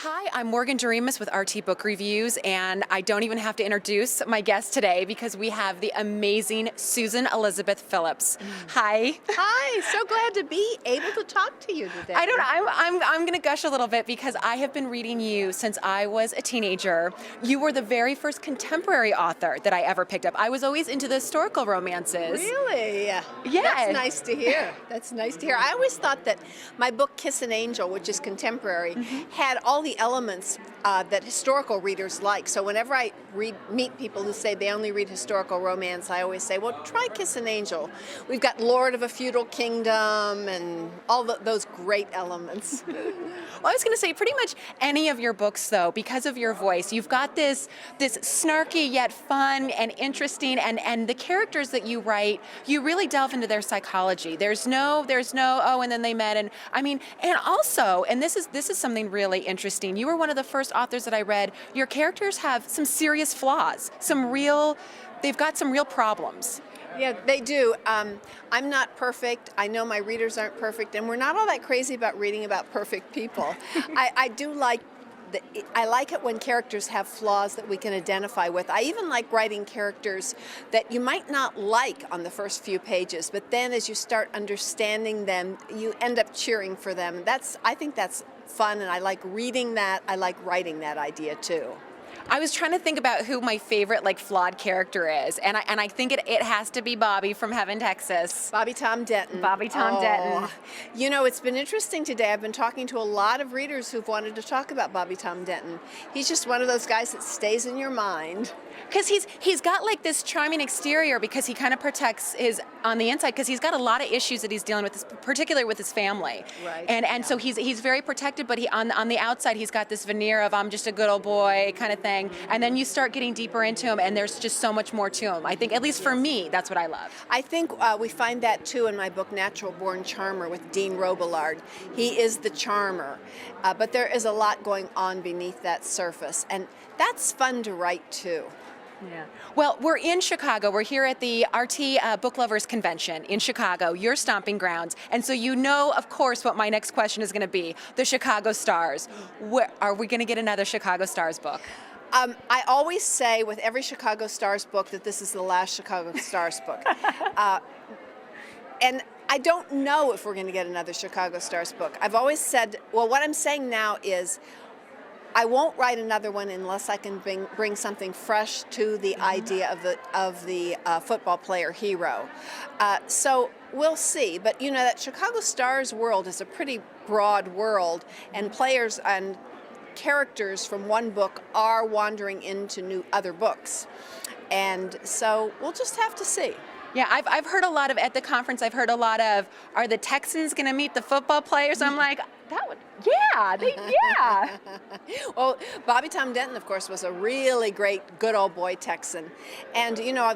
Hi, I'm Morgan Doremus with RT Book Reviews, and I don't even have to introduce my guest today because we have the amazing Susan Elizabeth Phillips. Hi. Hi, so glad to be able to talk to you today. I don't know, I'm going to gush a little bit because I have been reading you since I was a teenager. You were the very first contemporary author that I ever picked up. I was always into the historical romances. Really? Yeah. That's nice to hear. That's nice to hear. I always thought that my book Kiss an Angel, which is contemporary, had all the elements that historical readers like. So whenever I meet people who say they only read historical romance, I always say, well, try Kiss an Angel. We've got Lord of a Feudal Kingdom and all those great elements. Well, I was going to say pretty much any of your books, though, because of your voice, you've got this snarky yet fun and interesting, and the characters that you write, you really delve into their psychology. There's no oh, and then they met, and I mean, and also, and this is something really interesting. You were one of the first authors that I read. Your characters have some serious flaws, they've got some real problems. Yeah, they do. I'm not perfect. I know my readers aren't perfect, and we're not all that crazy about reading about perfect people. I like it when characters have flaws that we can identify with. I even like writing characters that you might not like on the first few pages, but then as you start understanding them, you end up cheering for them. I think that's fun, and I like reading that. I like writing that idea too. I was trying to think about who my favorite flawed character is, and I think it has to be Bobby from Heaven, Texas. Bobby Tom Denton. Bobby Tom Denton. You know, it's been interesting today. I've been talking to a lot of readers who've wanted to talk about Bobby Tom Denton. He's just one of those guys that stays in your mind. Because he's got this charming exterior because he kind of protects his on the inside because he's got a lot of issues that he's dealing with, particularly with his family. Right. And so he's very protected, but on the outside he's got this veneer of I'm just a good old boy kind of thing. And then you start getting deeper into him, and there's just so much more to him. I think, at least for me, that's what I love. I think we find that too in my book Natural Born Charmer with Dean Robillard. He is the charmer, but there is a lot going on beneath that surface, and that's fun to write too. Yeah. Well, we're in Chicago. We're here at the RT Booklovers Convention in Chicago, your stomping grounds. And so you know, of course, what my next question is going to be, the Chicago Stars. Are we going to get another Chicago Stars book? I always say with every Chicago Stars book that this is the last Chicago Stars book. And I don't know if we're going to get another Chicago Stars book. I've always said, well, what I'm saying now is I won't write another one unless I can bring something fresh to the idea of the football player hero. So we'll see. But you know, that Chicago Stars world is a pretty broad world, and players and characters from one book are wandering into other books. And so we'll just have to see. Yeah, I've heard a lot of, at the conference, I've heard a lot of, are the Texans going to meet the football players? I'm like, yeah. Well, Bobby Tom Denton, of course, was a really great, good old boy Texan. And, you know,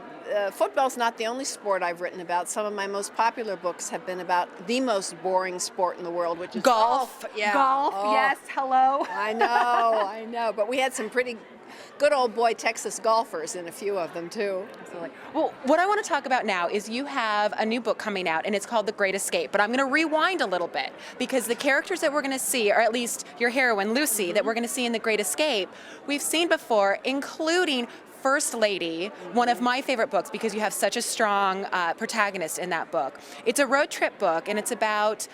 football's not the only sport I've written about. Some of my most popular books have been about the most boring sport in the world, which is golf. Yeah. Golf, yes, hello. I know. But we had some pretty good old boy Texas golfers in a few of them, too. Absolutely. Well, what I want to talk about now is you have a new book coming out, and it's called The Great Escape. But I'm going to rewind a little bit, because the characters that we're going to see, or at least your heroine, Lucy, that we're going to see in The Great Escape, we've seen before, including First Lady, one of my favorite books because you have such a strong protagonist in that book. It's a road trip book, and it's about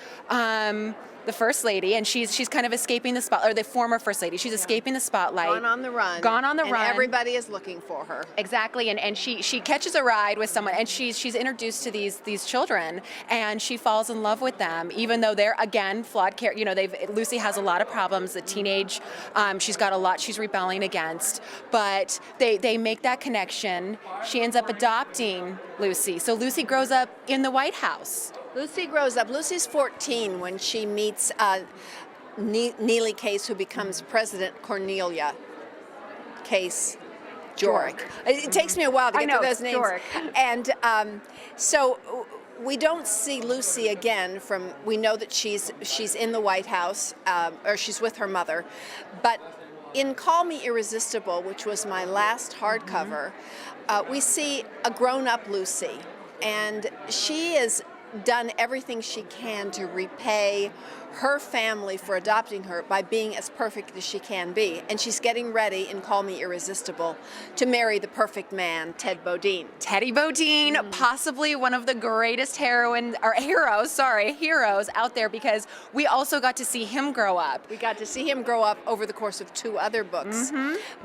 the First Lady, and she's kind of escaping the spotlight, or the former First Lady. She's escaping the spotlight. Gone on the run. And everybody is looking for her. Exactly, and she catches a ride with someone, and she's introduced to these children, and she falls in love with them, even though they're, again, flawed characters. You know, Lucy has a lot of problems. The teenage, she's got a lot she's rebelling against, but they make that connection. She ends up adopting Lucy, so Lucy grows up in the White House. Lucy grows up. Lucy's 14 when she meets Neely Case, who becomes President Cornelia Case Jorrick. It takes me a while to get to those names. Jorrick. And so we don't see Lucy again we know that she's in the White House, or she's with her mother. But in Call Me Irresistible, which was my last hardcover, we see a grown-up Lucy. And she is done everything she can to repay her family for adopting her by being as perfect as she can be. And she's getting ready in Call Me Irresistible to marry the perfect man, Ted Bodine. Teddy Bodine, possibly one of the greatest heroes out there, because we also got to see him grow up. We got to see him grow up over the course of 2 other books.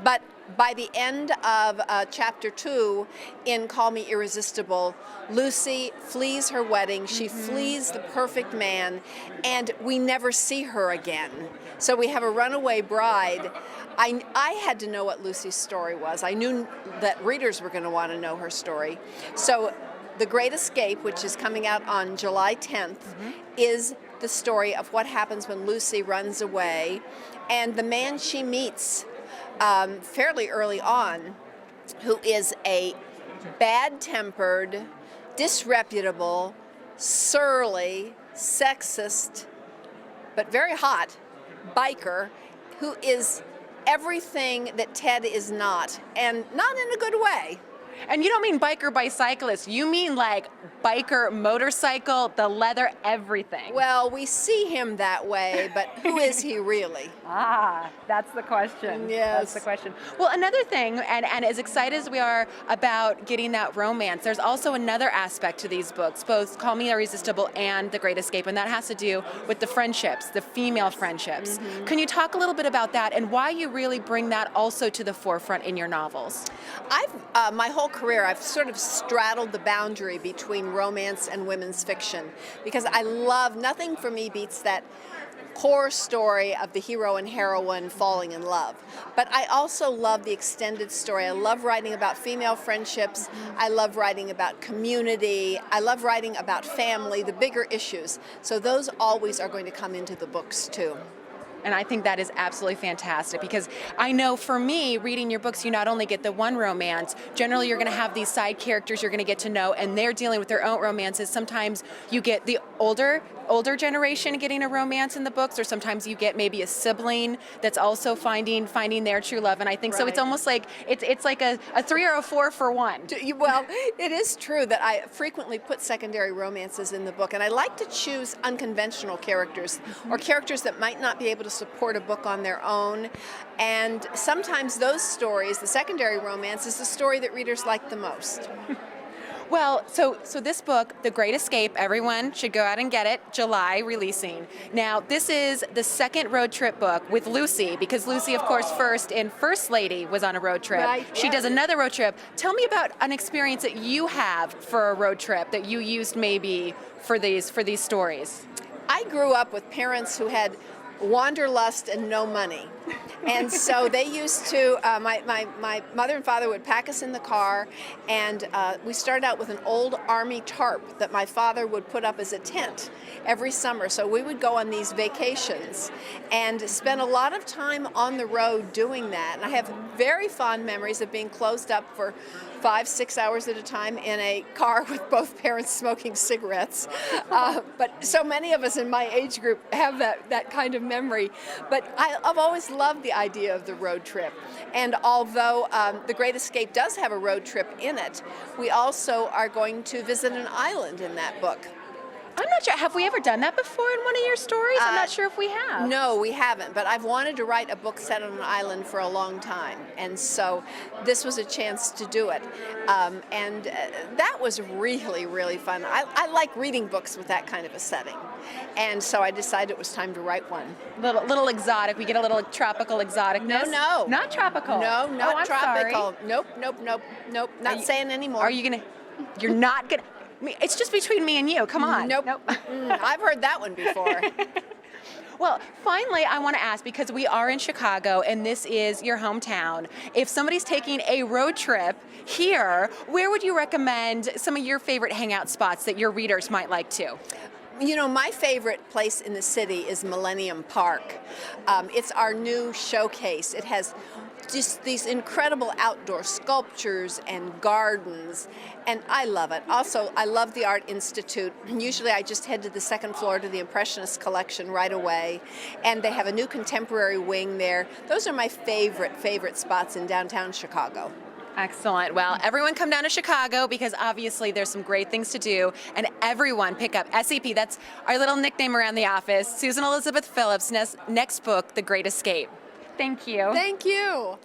But by the end of chapter 2 in Call Me Irresistible, Lucy flees her wedding, she flees the perfect man, and we never see her again. So we have a runaway bride. I had to know what Lucy's story was. I knew that readers were going to want to know her story. So The Great Escape, which is coming out on July 10th, is the story of what happens when Lucy runs away, and the man she meets fairly early on, who is a bad-tempered, disreputable, surly, sexist, but very hot biker who is everything that Ted is not, and not in a good way. And you don't mean biker bicyclist, you mean like biker motorcycle, the leather, everything. Well, we see him that way, but who is he really? That's the question. Yes. That's the question. Well, another thing, and as excited as we are about getting that romance, there's also another aspect to these books, both Call Me Irresistible and The Great Escape, and that has to do with the friendships, the female friendships. Can you talk a little bit about that and why you really bring that also to the forefront in your novels? My whole career, I've sort of straddled the boundary between romance and women's fiction, because I love, nothing for me beats that core story of the hero and heroine falling in love. But I also love the extended story. I love writing about female friendships. I love writing about community. I love writing about family, the bigger issues. So those always are going to come into the books too. And I think that is absolutely fantastic, because I know for me, reading your books, you not only get the one romance, generally you're going to have these side characters you're going to get to know, and they're dealing with their own romances. Sometimes you get the older generation getting a romance in the books, or sometimes you get maybe a sibling that's also finding their true love. And I think so it's almost like it's like a 3 or a 4 for 1. Well, it is true that I frequently put secondary romances in the book, and I like to choose unconventional characters, or characters that might not be able to support a book on their own. And sometimes those stories, the secondary romance, is the story that readers like the most. Well, so this book, The Great Escape, everyone should go out and get it, July releasing. Now, this is the second road trip book with Lucy, because Lucy, of course, first in First Lady was on a road trip. Right, she does another road trip. Tell me about an experience that you have for a road trip that you used maybe for these stories. I grew up with parents who had wanderlust and no money. And so they used to, my mother and father would pack us in the car, and we started out with an old army tarp that my father would put up as a tent every summer. So we would go on these vacations and spend a lot of time on the road doing that. And I have very fond memories of being closed up for 5-6 hours at a time in a car with both parents smoking cigarettes. But so many of us in my age group have that kind of memory. But I've always loved the idea of the road trip. And although The Great Escape does have a road trip in it, we also are going to visit an island in that book. I'm not sure. Have we ever done that before in one of your stories? I'm not sure if we have. No, we haven't, but I've wanted to write a book set on an island for a long time, and so this was a chance to do it. And that was really, really fun. I like reading books with that kind of a setting, and so I decided it was time to write one. Little exotic. We get a little tropical exoticness. No. Not tropical. No, not I'm tropical. Sorry. Nope. Not saying anymore. You're not gonna. It's just between me and you. Come on. Nope. I've heard that one before. Well, finally, I want to ask, because we are in Chicago and this is your hometown, if somebody's taking a road trip here, where would you recommend some of your favorite hangout spots that your readers might like to? You know, my favorite place in the city is Millennium Park. It's our new showcase. It has just these incredible outdoor sculptures and gardens, and I love it. Also, I love the Art Institute. Usually I just head to the second floor to the Impressionist collection right away, and they have a new contemporary wing there. Those are my favorite spots in downtown Chicago. Excellent. Well, everyone come down to Chicago because obviously there's some great things to do, and everyone pick up SEP. That's our little nickname around the office. Susan Elizabeth Phillips' next book, The Great Escape. Thank you. Thank you.